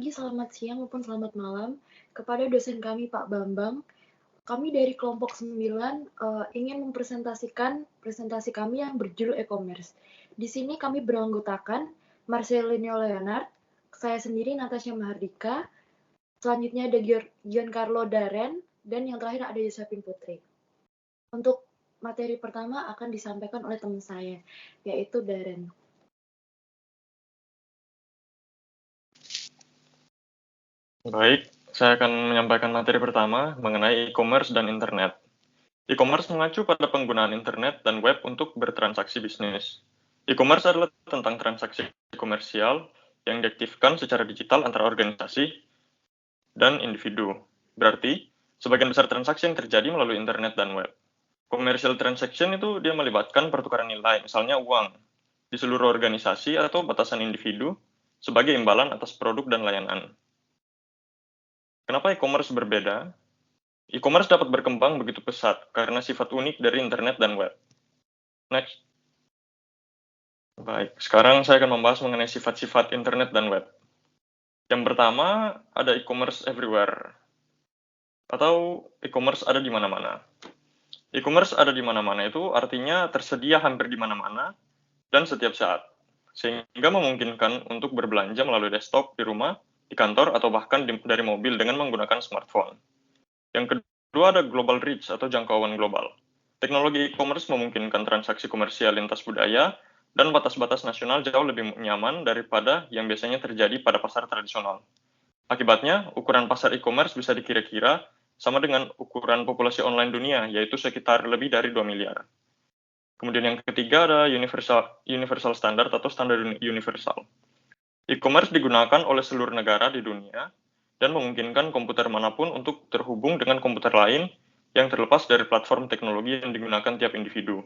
pagi, selamat siang, maupun selamat malam kepada dosen kami Pak Bambang. Kami dari kelompok 9 ingin mempresentasikan presentasi kami yang berjudul e-commerce. Di sini kami beranggotakan Marcelino Leonard, saya sendiri Natasha Mahardika, selanjutnya ada Giancarlo Daren, dan yang terakhir ada Josephine Putri. Untuk materi pertama akan disampaikan oleh teman saya, yaitu Daren. Baik, saya akan menyampaikan materi pertama mengenai e-commerce dan internet. E-commerce mengacu pada penggunaan internet dan web untuk bertransaksi bisnis. E-commerce adalah tentang transaksi komersial yang diaktifkan secara digital antara organisasi dan individu. Berarti, sebagian besar transaksi yang terjadi melalui internet dan web. Commercial transaction itu dia melibatkan pertukaran nilai, misalnya uang, di seluruh organisasi atau batasan individu sebagai imbalan atas produk dan layanan. Kenapa e-commerce berbeda? E-commerce dapat berkembang begitu pesat karena sifat unik dari internet dan web. Next. Baik, sekarang saya akan membahas mengenai sifat-sifat internet dan web. Yang pertama, ada e-commerce everywhere, atau e-commerce ada di mana-mana. E-commerce ada di mana-mana itu artinya tersedia hampir di mana-mana dan setiap saat, sehingga memungkinkan untuk berbelanja melalui desktop di rumah, di kantor, atau bahkan dari mobil dengan menggunakan smartphone. Yang kedua ada global reach atau jangkauan global. Teknologi e-commerce memungkinkan transaksi komersial lintas budaya dan batas-batas nasional jauh lebih nyaman daripada yang biasanya terjadi pada pasar tradisional. Akibatnya, ukuran pasar e-commerce bisa dikira-kira sama dengan ukuran populasi online dunia, yaitu sekitar lebih dari 2 miliar. Kemudian yang ketiga ada universal standard atau standar universal. E-commerce digunakan oleh seluruh negara di dunia dan memungkinkan komputer manapun untuk terhubung dengan komputer lain yang terlepas dari platform teknologi yang digunakan tiap individu.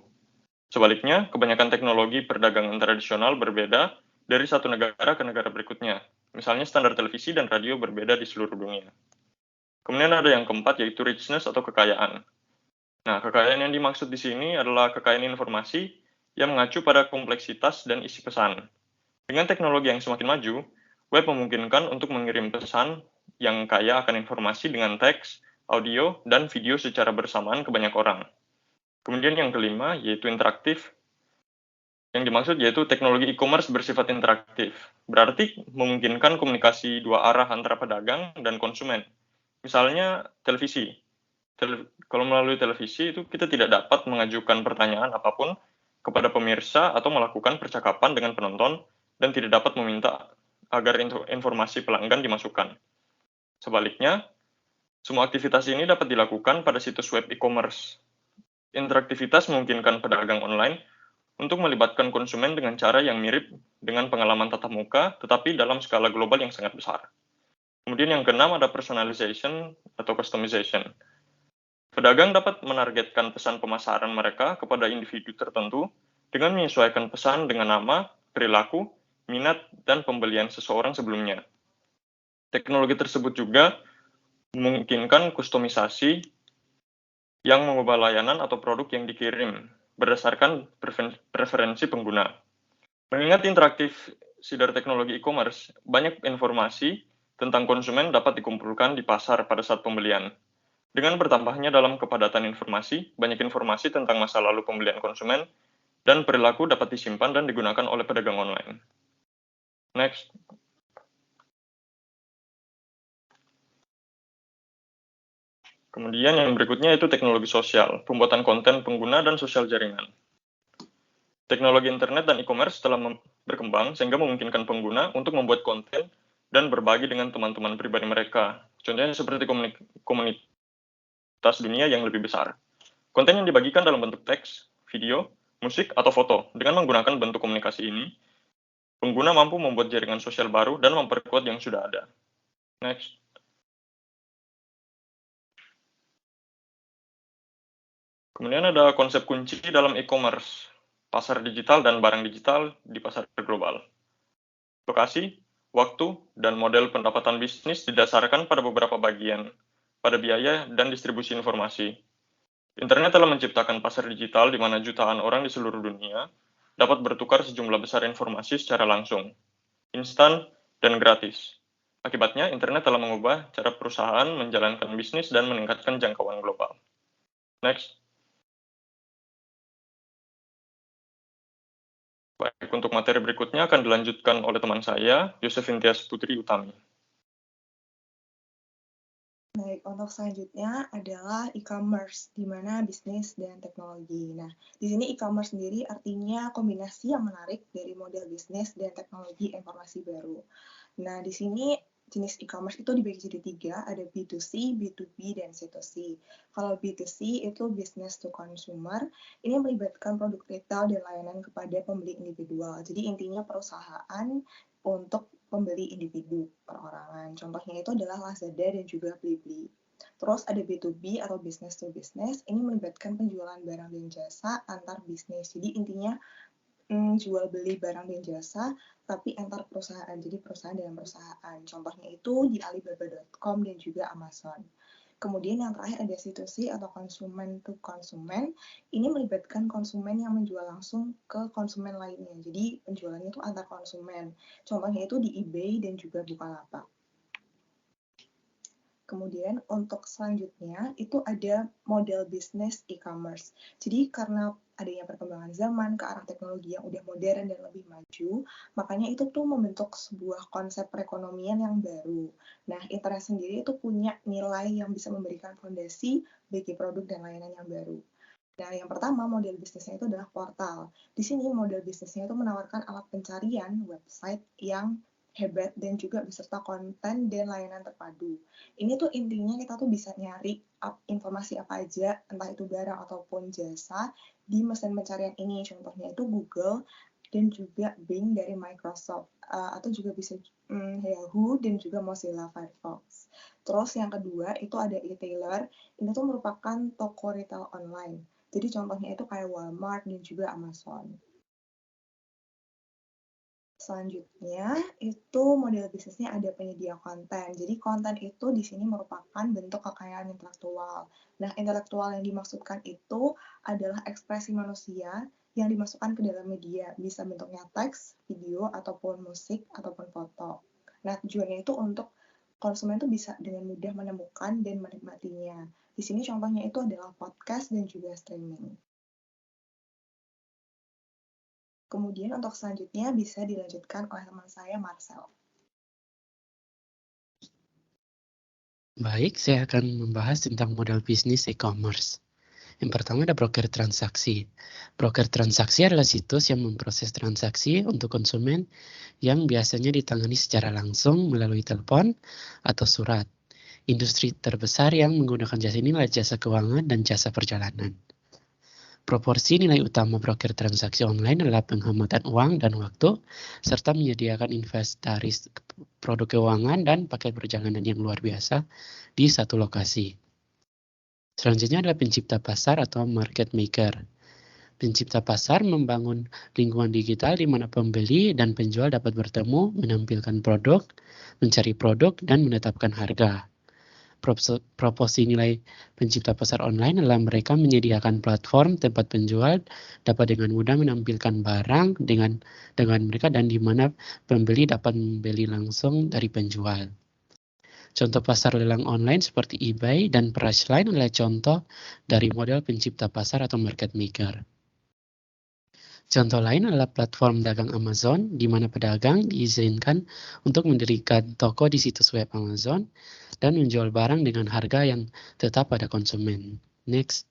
Sebaliknya, kebanyakan teknologi perdagangan tradisional berbeda dari satu negara ke negara berikutnya. Misalnya standar televisi dan radio berbeda di seluruh dunia. Kemudian ada yang keempat yaitu richness atau kekayaan. Nah, kekayaan yang dimaksud di sini adalah kekayaan informasi yang mengacu pada kompleksitas dan isi pesan. Dengan teknologi yang semakin maju, web memungkinkan untuk mengirim pesan yang kaya akan informasi dengan teks, audio, dan video secara bersamaan ke banyak orang. Kemudian yang kelima, yaitu interaktif. Yang dimaksud yaitu teknologi e-commerce bersifat interaktif. Berarti memungkinkan komunikasi dua arah antara pedagang dan konsumen. Misalnya televisi. Kalau melalui televisi itu kita tidak dapat mengajukan pertanyaan apapun kepada pemirsa atau melakukan percakapan dengan penonton dan tidak dapat meminta agar informasi pelanggan dimasukkan. Sebaliknya, semua aktivitas ini dapat dilakukan pada situs web e-commerce. Interaktivitas memungkinkan pedagang online untuk melibatkan konsumen dengan cara yang mirip dengan pengalaman tatap muka, tetapi dalam skala global yang sangat besar. Kemudian yang keenam ada personalization atau customization. Pedagang dapat menargetkan pesan pemasaran mereka kepada individu tertentu dengan menyesuaikan pesan dengan nama, perilaku, minat, dan pembelian seseorang sebelumnya. Teknologi tersebut juga memungkinkan kustomisasi yang mengubah layanan atau produk yang dikirim berdasarkan preferensi pengguna. Mengingat interaktif sidar teknologi e-commerce, banyak informasi tentang konsumen dapat dikumpulkan di pasar pada saat pembelian. Dengan bertambahnya dalam kepadatan informasi, banyak informasi tentang masa lalu pembelian konsumen dan perilaku dapat disimpan dan digunakan oleh pedagang online. Next. Kemudian yang berikutnya itu teknologi sosial, pembuatan konten pengguna dan sosial jaringan. Teknologi internet dan e-commerce telah berkembang sehingga memungkinkan pengguna untuk membuat konten dan berbagi dengan teman-teman pribadi mereka. Contohnya seperti komunitas dunia yang lebih besar. Konten yang dibagikan dalam bentuk teks, video, musik, atau foto. Dengan menggunakan bentuk komunikasi ini, pengguna mampu membuat jaringan sosial baru dan memperkuat yang sudah ada. Next. Kemudian ada konsep kunci dalam e-commerce, pasar digital dan barang digital di pasar global. Lokasi, waktu, dan model pendapatan bisnis didasarkan pada beberapa bagian, pada biaya dan distribusi informasi. Internet telah menciptakan pasar digital di mana jutaan orang di seluruh dunia dapat bertukar sejumlah besar informasi secara langsung, instan, dan gratis. Akibatnya, internet telah mengubah cara perusahaan menjalankan bisnis dan meningkatkan jangkauan global. Next. Baik, untuk materi berikutnya akan dilanjutkan oleh teman saya, Yosefin Tias Putri Utami. Baik, untuk selanjutnya adalah e-commerce, di mana bisnis dan teknologi. Nah, di sini e-commerce sendiri artinya kombinasi yang menarik dari model bisnis dan teknologi informasi baru. Nah, di sini jenis e-commerce itu dibagi jadi 3, ada B2C, B2B, dan C2C. Kalau B2C itu business to consumer, ini melibatkan produk retail dan layanan kepada pembeli individual. Jadi intinya perusahaan untuk pembeli individu perorangan. Contohnya itu adalah Lazada dan juga Blibli. Terus ada B2B atau business to business, ini melibatkan penjualan barang dan jasa antar bisnis. Jadi intinya jual beli barang dan jasa tapi antar perusahaan, jadi perusahaan dalam perusahaan. Contohnya itu di Alibaba.com dan juga Amazon. Kemudian yang terakhir ada C2C atau konsumen to konsumen. Ini melibatkan konsumen yang menjual langsung ke konsumen lainnya. Jadi penjualannya itu antar konsumen. Contohnya itu di eBay dan juga Bukalapak. Kemudian untuk selanjutnya itu ada model bisnis e-commerce. Jadi karena adanya perkembangan zaman ke arah teknologi yang udah modern dan lebih maju, makanya itu tuh membentuk sebuah konsep perekonomian yang baru. Nah, internet sendiri itu punya nilai yang bisa memberikan fondasi bagi produk dan layanan yang baru. Nah, yang pertama model bisnisnya itu adalah portal. Di sini model bisnisnya itu menawarkan alat pencarian website yang hebat dan juga beserta konten dan layanan terpadu. Ini tuh intinya kita tuh bisa nyari informasi apa aja, entah itu barang ataupun jasa di mesin pencarian ini. Contohnya itu Google dan juga Bing dari Microsoft, atau juga bisa Yahoo dan juga Mozilla Firefox. Terus yang kedua itu ada e-tailer. Ini tuh merupakan toko retail online. Jadi contohnya itu kayak Walmart dan juga Amazon. Selanjutnya, itu model bisnisnya ada penyedia konten. Jadi konten itu di sini merupakan bentuk kekayaan intelektual. Nah, intelektual yang dimaksudkan itu adalah ekspresi manusia yang dimasukkan ke dalam media. Bisa bentuknya teks, video, ataupun musik, ataupun foto. Nah, tujuannya itu untuk konsumen itu bisa dengan mudah menemukan dan menikmatinya. Di sini contohnya itu adalah podcast dan juga streaming. Kemudian untuk selanjutnya bisa dilanjutkan oleh teman saya, Marcel. Baik, saya akan membahas tentang model bisnis e-commerce. Yang pertama ada broker transaksi. Broker transaksi adalah situs yang memproses transaksi untuk konsumen yang biasanya ditangani secara langsung melalui telepon atau surat. Industri terbesar yang menggunakan jasa ini adalah jasa keuangan dan jasa perjalanan. Proporsi nilai utama broker transaksi online adalah penghematan uang dan waktu, serta menyediakan inventaris produk keuangan dan paket perjalanan yang luar biasa di satu lokasi. Selanjutnya adalah pencipta pasar atau market maker. Pencipta pasar membangun lingkungan digital di mana pembeli dan penjual dapat bertemu, menampilkan produk, mencari produk, dan menetapkan harga. Proporsi nilai pencipta pasar online adalah mereka menyediakan platform tempat penjual dapat dengan mudah menampilkan barang dengan mereka dan di mana pembeli dapat membeli langsung dari penjual. Contoh pasar lelang online seperti eBay dan Priceline adalah contoh dari model pencipta pasar atau market maker. Contoh lain adalah platform dagang Amazon, di mana pedagang diizinkan untuk mendirikan toko di situs web Amazon dan menjual barang dengan harga yang tetap pada konsumen. Next.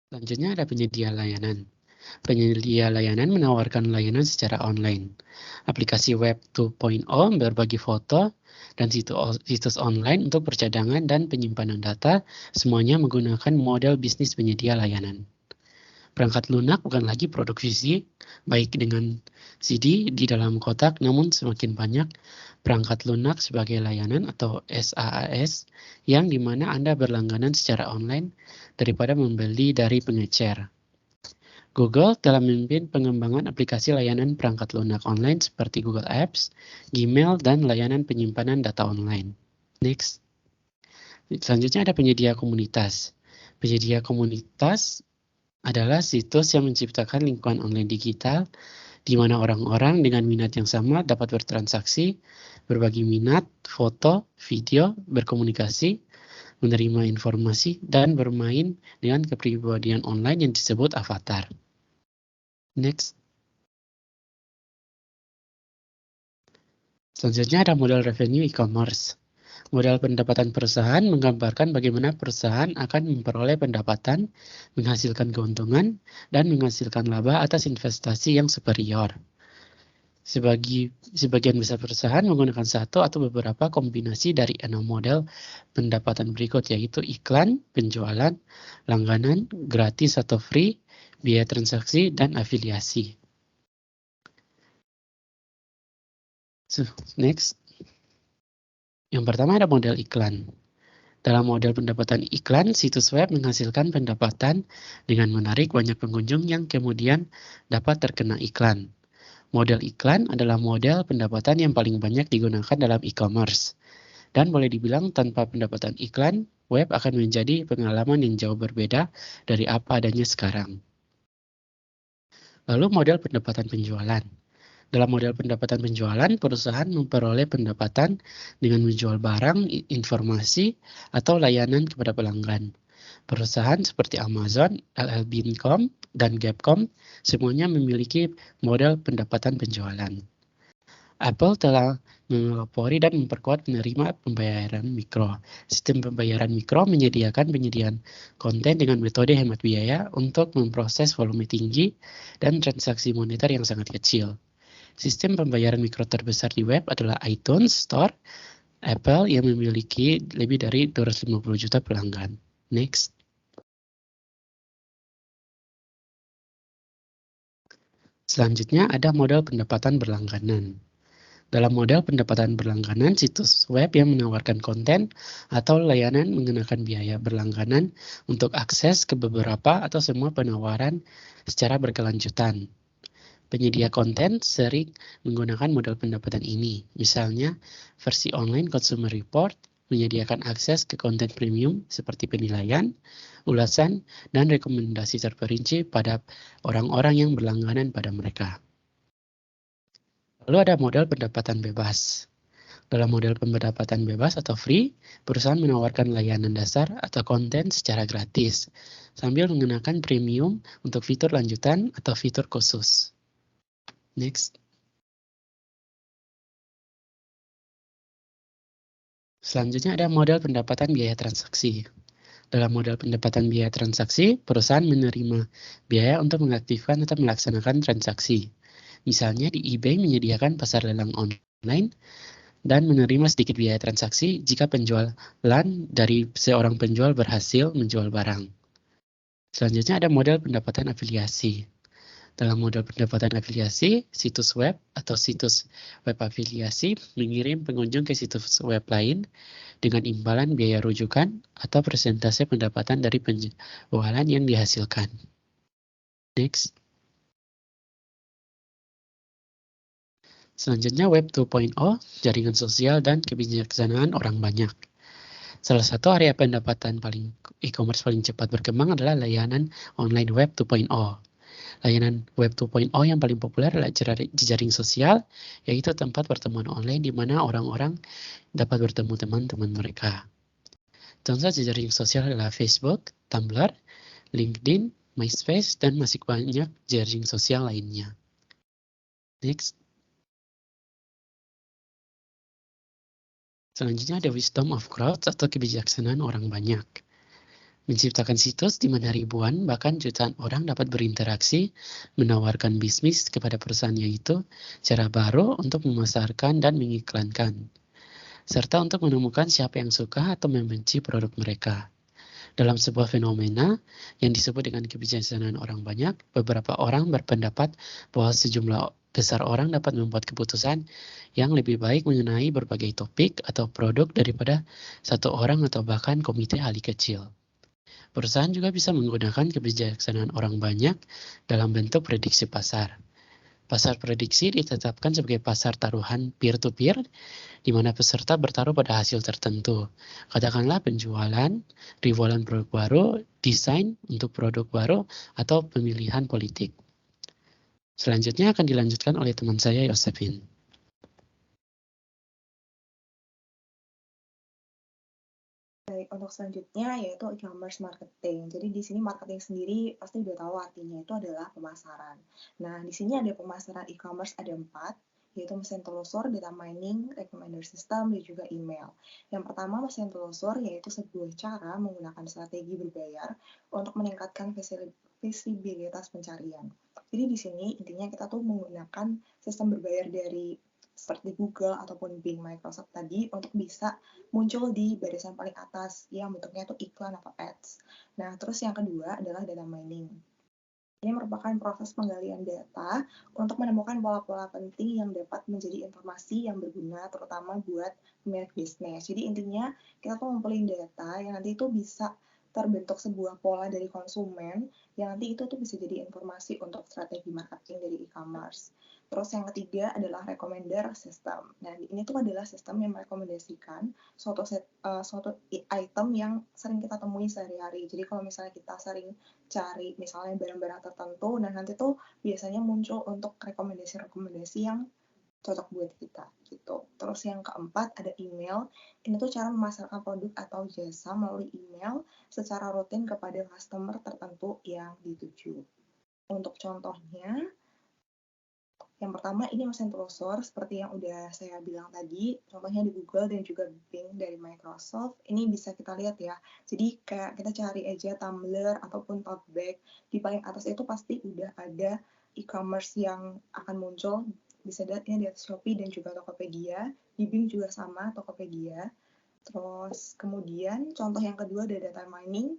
Selanjutnya ada penyedia layanan. Penyedia layanan menawarkan layanan secara online. Aplikasi web 2.0 berbagi foto dan situs online untuk percadangan dan penyimpanan data, semuanya menggunakan model bisnis penyedia layanan. Perangkat lunak bukan lagi produk fisik, baik dengan CD di dalam kotak, namun semakin banyak perangkat lunak sebagai layanan atau SaaS, yang dimana Anda berlangganan secara online daripada membeli dari pengecer. Google telah memimpin pengembangan aplikasi layanan perangkat lunak online seperti Google Apps, Gmail, dan layanan penyimpanan data online. Next. Selanjutnya ada penyedia komunitas. Penyedia komunitas adalah situs yang menciptakan lingkungan online digital di mana orang-orang dengan minat yang sama dapat bertransaksi, berbagi minat, foto, video, berkomunikasi, menerima informasi, dan bermain dengan kepribadian online yang disebut avatar. Next. Selanjutnya ada model revenue e-commerce. Model pendapatan perusahaan menggambarkan bagaimana perusahaan akan memperoleh pendapatan, menghasilkan keuntungan, dan menghasilkan laba atas investasi yang superior. Sebagian besar perusahaan menggunakan satu atau beberapa kombinasi dari 6 model pendapatan berikut, yaitu iklan, penjualan, langganan, gratis atau free, biaya transaksi, dan afiliasi. So, next. Yang pertama ada model iklan. Dalam model pendapatan iklan, situs web menghasilkan pendapatan dengan menarik banyak pengunjung yang kemudian dapat terkena iklan. Model iklan adalah model pendapatan yang paling banyak digunakan dalam e-commerce. Dan boleh dibilang tanpa pendapatan iklan, web akan menjadi pengalaman yang jauh berbeda dari apa adanya sekarang. Lalu model pendapatan penjualan. Dalam model pendapatan penjualan, perusahaan memperoleh pendapatan dengan menjual barang, informasi, atau layanan kepada pelanggan. Perusahaan seperti Amazon, LL.com, dan Gap.com semuanya memiliki model pendapatan penjualan. Apple telah melopori dan memperkuat penerima pembayaran mikro. Sistem pembayaran mikro menyediakan penyediaan konten dengan metode hemat biaya untuk memproses volume tinggi dan transaksi moneter yang sangat kecil. Sistem pembayaran mikro terbesar di web adalah iTunes Store, Apple yang memiliki lebih dari 250 juta pelanggan. Next. Selanjutnya ada model pendapatan berlangganan. Dalam model pendapatan berlangganan, situs web yang menawarkan konten atau layanan mengenakan biaya berlangganan untuk akses ke beberapa atau semua penawaran secara berkelanjutan. Penyedia konten sering menggunakan model pendapatan ini. Misalnya, versi online Consumer Report menyediakan akses ke konten premium seperti penilaian, ulasan, dan rekomendasi terperinci pada orang-orang yang berlangganan pada mereka. Lalu ada model pendapatan bebas. Dalam model pendapatan bebas atau free, perusahaan menawarkan layanan dasar atau konten secara gratis, sambil mengenakan premium untuk fitur lanjutan atau fitur khusus. Next. Selanjutnya ada model pendapatan biaya transaksi. Dalam model pendapatan biaya transaksi, perusahaan menerima biaya untuk mengaktifkan atau melaksanakan transaksi. Misalnya di eBay menyediakan pasar lelang online dan menerima sedikit biaya transaksi jika penjualan dari seorang penjual berhasil menjual barang. Selanjutnya ada model pendapatan afiliasi. Dalam model pendapatan afiliasi, situs web atau situs web afiliasi mengirim pengunjung ke situs web lain dengan imbalan biaya rujukan atau persentase pendapatan dari penjualan yang dihasilkan. Next. Selanjutnya Web 2.0, jaringan sosial dan kebijaksanaan orang banyak. Salah satu area pendapatan e-commerce paling cepat berkembang adalah layanan online Web 2.0. Layanan Web 2.0 yang paling populer adalah jejaring sosial, yaitu tempat pertemuan online di mana orang-orang dapat bertemu teman-teman mereka. Contoh jejaring sosial adalah Facebook, Tumblr, LinkedIn, MySpace, dan masih banyak jejaring sosial lainnya. Next. Selanjutnya ada wisdom of crowds atau kebijaksanaan orang banyak. Menciptakan situs di mana ribuan bahkan jutaan orang dapat berinteraksi, menawarkan bisnis kepada perusahaannya itu, cara baru untuk memasarkan dan mengiklankan, serta untuk menemukan siapa yang suka atau membenci produk mereka. Dalam sebuah fenomena yang disebut dengan kebijaksanaan orang banyak, beberapa orang berpendapat bahwa sejumlah besar orang dapat membuat keputusan yang lebih baik mengenai berbagai topik atau produk daripada satu orang atau bahkan komite ahli kecil. Perusahaan juga bisa menggunakan kebijaksanaan orang banyak dalam bentuk prediksi pasar. Pasar prediksi ditetapkan sebagai pasar taruhan peer-to-peer, di mana peserta bertaruh pada hasil tertentu. Katakanlah penjualan, ribuan produk baru, desain untuk produk baru, atau pemilihan politik. Selanjutnya akan dilanjutkan oleh teman saya, Yosefin. Baik, untuk selanjutnya yaitu e-commerce marketing. Jadi di sini marketing sendiri pasti udah tahu artinya itu adalah pemasaran. Nah, di sini ada pemasaran e-commerce ada 4, yaitu mesin telusur, data mining, recommender system, dan juga email. Yang pertama mesin telusur yaitu sebuah cara menggunakan strategi berbayar untuk meningkatkan visibilitas pencarian. Jadi di sini intinya kita tuh menggunakan sistem berbayar dari seperti Google ataupun Bing Microsoft tadi untuk bisa muncul di barisan paling atas yang bentuknya itu iklan atau ads. Nah, terus yang kedua adalah data mining. Ini merupakan proses penggalian data untuk menemukan pola-pola penting yang dapat menjadi informasi yang berguna terutama buat pemilik bisnis. Jadi intinya kita tuh ngumpulin data yang nanti itu bisa terbentuk sebuah pola dari konsumen yang nanti itu tuh bisa jadi informasi untuk strategi marketing dari e-commerce. Terus yang ketiga adalah recommender system. Nah, ini tuh adalah sistem yang merekomendasikan suatu item yang sering kita temui sehari-hari. Jadi kalau misalnya kita sering cari misalnya barang-barang tertentu, nah nanti tuh biasanya muncul untuk rekomendasi-rekomendasi yang cocok buat kita gitu. Terus yang keempat ada email. Ini tuh cara memasarkan produk atau jasa melalui email secara rutin kepada customer tertentu yang dituju. Untuk contohnya, yang pertama ini mesin telusur seperti yang udah saya bilang tadi, contohnya di Google dan juga Bing dari Microsoft. Ini bisa kita lihat ya. Jadi kayak kita cari aja tumbler ataupun tote bag, di paling atas itu pasti udah ada e-commerce yang akan muncul. Bisa lihat ini di atas Shopee dan juga Tokopedia. Di Bing juga sama, Tokopedia. Terus kemudian contoh yang kedua ada data mining.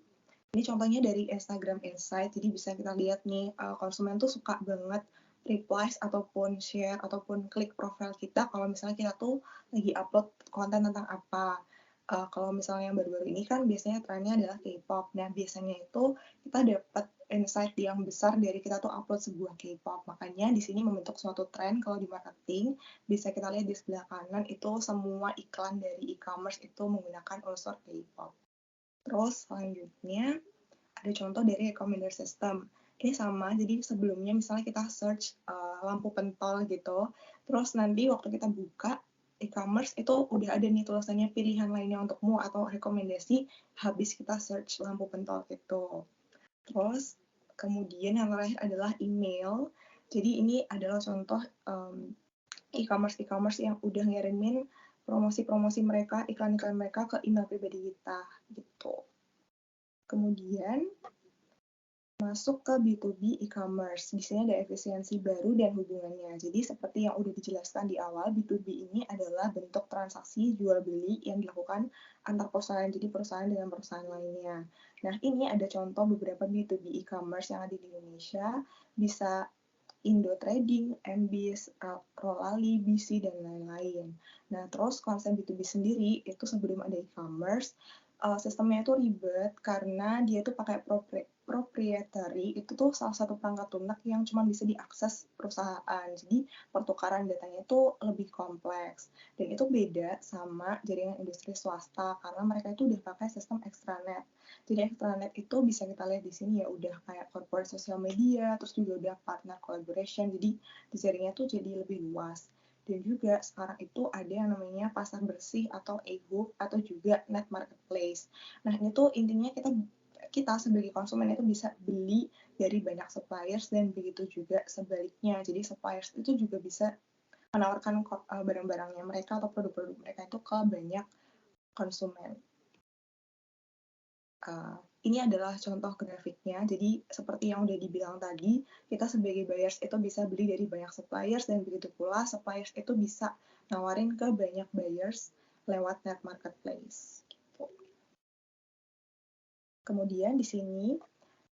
Ini contohnya dari Instagram Insight, jadi bisa kita lihat nih konsumen tuh suka banget replies ataupun share ataupun klik profil kita kalau misalnya kita tuh lagi upload konten tentang apa. Kalau misalnya yang baru-baru ini kan biasanya trennya adalah K-pop. Nah, biasanya itu kita dapat insight yang besar dari kita tuh upload sebuah K-pop. Makanya di sini membentuk suatu tren kalau di marketing, bisa kita lihat di sebelah kanan itu semua iklan dari e-commerce itu menggunakan unsur K-pop. Terus selanjutnya ada contoh dari recommender system. Ini sama, jadi sebelumnya misalnya kita search lampu pentol gitu, terus nanti waktu kita buka e-commerce itu udah ada nih tulisannya pilihan lainnya untukmu atau rekomendasi habis kita search lampu pentol gitu. Terus kemudian yang terakhir adalah email. Jadi ini adalah contoh e-commerce yang udah ngirimin promosi-promosi mereka, iklan-iklan mereka ke email pribadi kita gitu. Kemudian masuk ke B2B e-commerce. Di sini ada efisiensi baru dan hubungannya. Jadi seperti yang udah dijelaskan di awal, B2B ini adalah bentuk transaksi jual beli yang dilakukan antar perusahaan, jadi perusahaan dengan perusahaan lainnya. Nah, ini ada contoh beberapa B2B e-commerce yang ada di Indonesia, bisa Indo Trading, MBIS, Rolali, BC, dan lain-lain. Nah, terus konsep B2B sendiri itu sebelum ada e-commerce, sistemnya itu ribet karena dia tuh pakai proprietary, itu tuh salah satu perangkat lunak yang cuma bisa diakses perusahaan. Jadi pertukaran datanya itu lebih kompleks. Dan itu beda sama jaringan industri swasta karena mereka itu udah pakai sistem extranet. Jadi extranet itu bisa kita lihat di sini ya udah kayak corporate social media, terus juga udah partner collaboration. Jadi jaringannya tuh jadi lebih luas. Dan juga sekarang itu ada yang namanya pasar bersih atau e-book atau juga net marketplace. Nah, ini tuh intinya kita sebagai konsumen itu bisa beli dari banyak suppliers dan begitu juga sebaliknya. Jadi suppliers itu juga bisa menawarkan barang-barangnya mereka atau produk-produk mereka itu ke banyak konsumen. Ini adalah contoh grafiknya. Jadi seperti yang udah dibilang tadi, kita sebagai buyers itu bisa beli dari banyak suppliers dan begitu pula suppliers itu bisa nawarin ke banyak buyers lewat net marketplace. Gitu. Kemudian di sini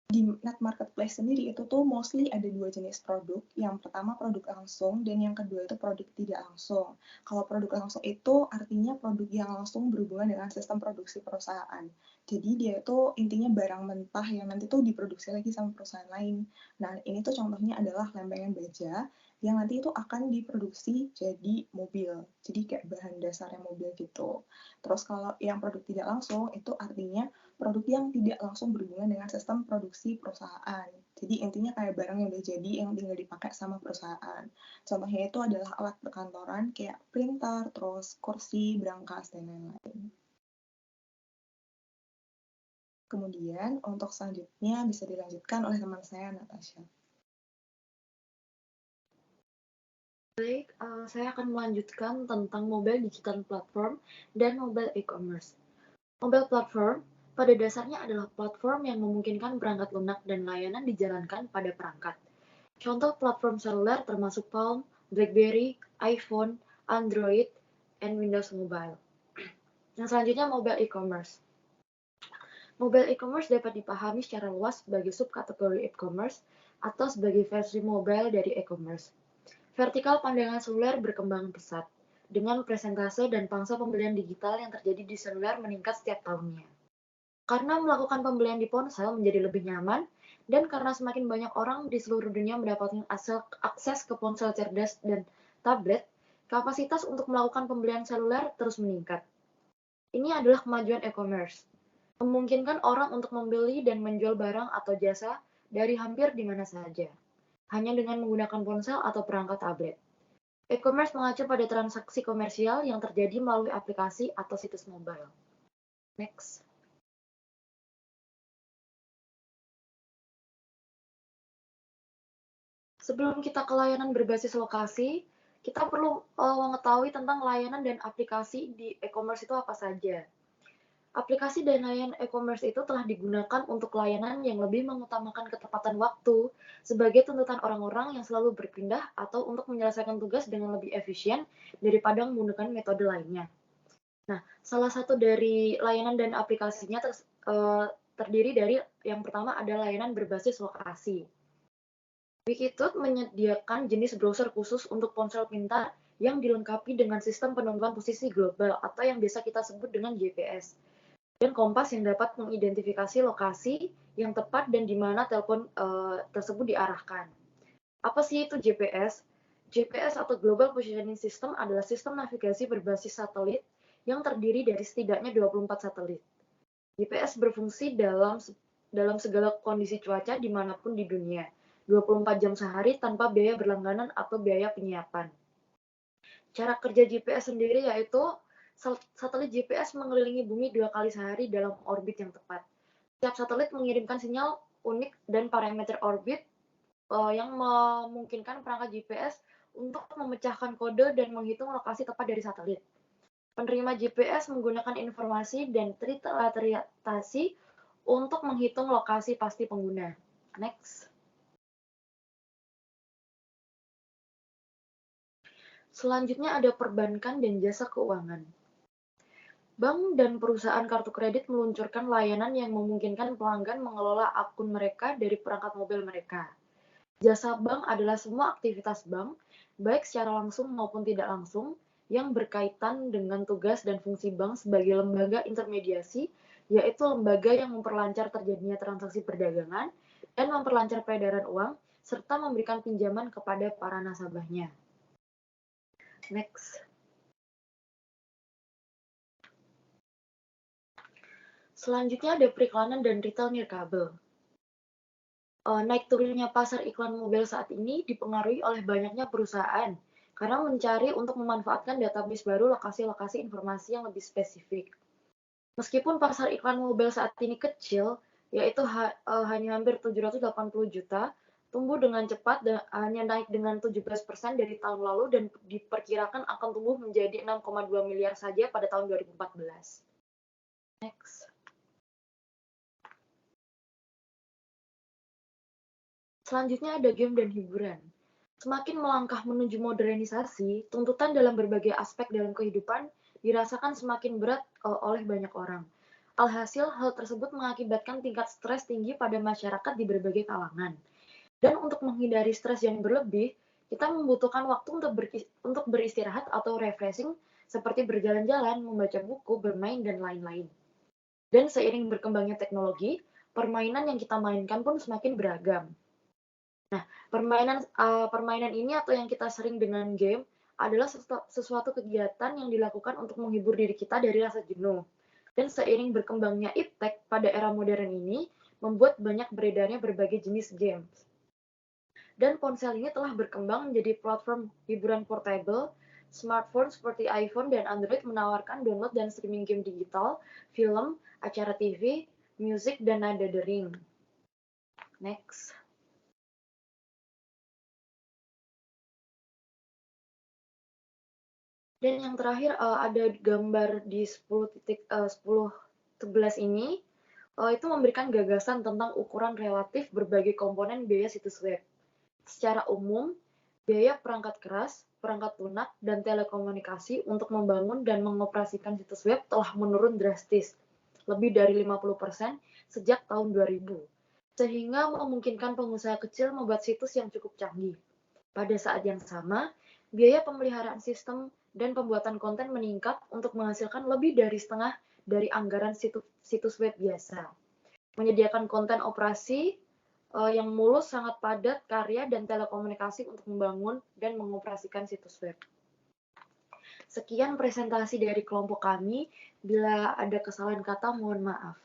di net marketplace sendiri itu tuh mostly ada 2 jenis produk. Yang pertama produk langsung dan yang kedua itu produk tidak langsung. Kalau produk langsung itu artinya produk yang langsung berhubungan dengan sistem produksi perusahaan. Jadi dia itu intinya barang mentah yang nanti tuh diproduksi lagi sama perusahaan lain. Nah, ini tuh contohnya adalah lempengan baja yang nanti itu akan diproduksi jadi mobil. Jadi kayak bahan dasarnya mobil gitu. Terus kalau yang produk tidak langsung itu artinya produk yang tidak langsung berhubungan dengan sistem produksi perusahaan. Jadi intinya kayak barang yang udah jadi yang tinggal dipakai sama perusahaan. Contohnya itu adalah alat perkantoran kayak printer, terus kursi, brankas, dan lain-lain. Kemudian untuk selanjutnya bisa dilanjutkan oleh teman saya, Natasha. Baik, saya akan melanjutkan tentang mobile digital platform dan mobile e-commerce. Mobile platform pada dasarnya adalah platform yang memungkinkan perangkat lunak dan layanan dijalankan pada perangkat. Contoh platform seluler termasuk Palm, BlackBerry, iPhone, Android, and Windows Mobile. Yang selanjutnya mobile e-commerce. Mobile e-commerce dapat dipahami secara luas sebagai subkategori e-commerce atau sebagai versi mobile dari e-commerce. Vertikal pandangan seluler berkembang pesat, dengan presentase dan pangsa pembelian digital yang terjadi di seluler meningkat setiap tahunnya. Karena melakukan pembelian di ponsel menjadi lebih nyaman, dan karena semakin banyak orang di seluruh dunia mendapatkan akses ke ponsel cerdas dan tablet, kapasitas untuk melakukan pembelian seluler terus meningkat. Ini adalah kemajuan e-commerce, memungkinkan orang untuk membeli dan menjual barang atau jasa dari hampir di mana saja, hanya dengan menggunakan ponsel atau perangkat tablet. E-commerce mengacu pada transaksi komersial yang terjadi melalui aplikasi atau situs mobile. Next. Sebelum kita ke layanan berbasis lokasi, kita perlu mengetahui tentang layanan dan aplikasi di e-commerce itu apa saja. Aplikasi dan layanan e-commerce itu telah digunakan untuk layanan yang lebih mengutamakan ketepatan waktu sebagai tuntutan orang-orang yang selalu berpindah atau untuk menyelesaikan tugas dengan lebih efisien daripada menggunakan metode lainnya. Nah, salah satu dari layanan dan aplikasinya terdiri dari yang pertama ada layanan berbasis lokasi. Wikitude menyediakan jenis browser khusus untuk ponsel pintar yang dilengkapi dengan sistem penentuan posisi global atau yang biasa kita sebut dengan GPS. Dan Kompas yang dapat mengidentifikasi lokasi yang tepat dan di mana telepon tersebut diarahkan. Apa sih itu GPS? GPS atau Global Positioning System adalah sistem navigasi berbasis satelit yang terdiri dari setidaknya 24 satelit. GPS berfungsi dalam segala kondisi cuaca dimanapun di dunia, 24 jam sehari tanpa biaya berlangganan atau biaya penyiapan. Cara kerja GPS sendiri yaitu satelit GPS mengelilingi bumi 2 kali sehari dalam orbit yang tepat. Setiap satelit mengirimkan sinyal unik dan parameter orbit yang memungkinkan perangkat GPS untuk memecahkan kode dan menghitung lokasi tepat dari satelit. Penerima GPS menggunakan informasi dan trilaterasi untuk menghitung lokasi pasti pengguna. Next. Selanjutnya ada perbankan dan jasa keuangan. Bank dan perusahaan kartu kredit meluncurkan layanan yang memungkinkan pelanggan mengelola akun mereka dari perangkat mobil mereka. Jasa bank adalah semua aktivitas bank, baik secara langsung maupun tidak langsung, yang berkaitan dengan tugas dan fungsi bank sebagai lembaga intermediasi, yaitu lembaga yang memperlancar terjadinya transaksi perdagangan dan memperlancar peredaran uang, serta memberikan pinjaman kepada para nasabahnya. Next. Selanjutnya ada periklanan dan retail nirkabel. Naik turunnya pasar iklan mobil saat ini dipengaruhi oleh banyaknya perusahaan karena mencari untuk memanfaatkan database baru lokasi-lokasi informasi yang lebih spesifik. Meskipun pasar iklan mobil saat ini kecil, yaitu hanya hampir 780 juta, tumbuh dengan cepat dan hanya naik dengan 17% dari tahun lalu dan diperkirakan akan tumbuh menjadi 6,2 miliar saja pada tahun 2014. Next. Selanjutnya ada game dan hiburan. Semakin melangkah menuju modernisasi, tuntutan dalam berbagai aspek dalam kehidupan dirasakan semakin berat oleh banyak orang. Alhasil, hal tersebut mengakibatkan tingkat stres tinggi pada masyarakat di berbagai kalangan. Dan untuk menghindari stres yang berlebih, kita membutuhkan waktu untuk beristirahat atau refreshing seperti berjalan-jalan, membaca buku, bermain, dan lain-lain. Dan seiring berkembangnya teknologi, permainan yang kita mainkan pun semakin beragam. Permainan ini atau yang kita sering dengan game adalah sesuatu kegiatan yang dilakukan untuk menghibur diri kita dari rasa jenuh. Dan seiring berkembangnya iptek pada era modern ini, membuat banyak beredarnya berbagai jenis games. Dan ponsel ini telah berkembang menjadi platform hiburan portable. Smartphone seperti iPhone dan Android menawarkan download dan streaming game digital, film, acara TV, musik, dan nada dering. Next. Dan yang terakhir ada gambar di 10.11 ini, itu memberikan gagasan tentang ukuran relatif berbagai komponen biaya situs web. Secara umum, biaya perangkat keras, perangkat lunak, dan telekomunikasi untuk membangun dan mengoperasikan situs web telah menurun drastis, lebih dari 50% sejak tahun 2000, sehingga memungkinkan pengusaha kecil membuat situs yang cukup canggih. Pada saat yang sama, biaya pemeliharaan sistem dan pembuatan konten meningkat untuk menghasilkan lebih dari setengah dari anggaran situs web biasa. Menyediakan konten operasi yang mulus, sangat padat, karya, dan telekomunikasi untuk membangun dan mengoperasikan situs web. Sekian presentasi dari kelompok kami. Bila ada kesalahan kata, mohon maaf.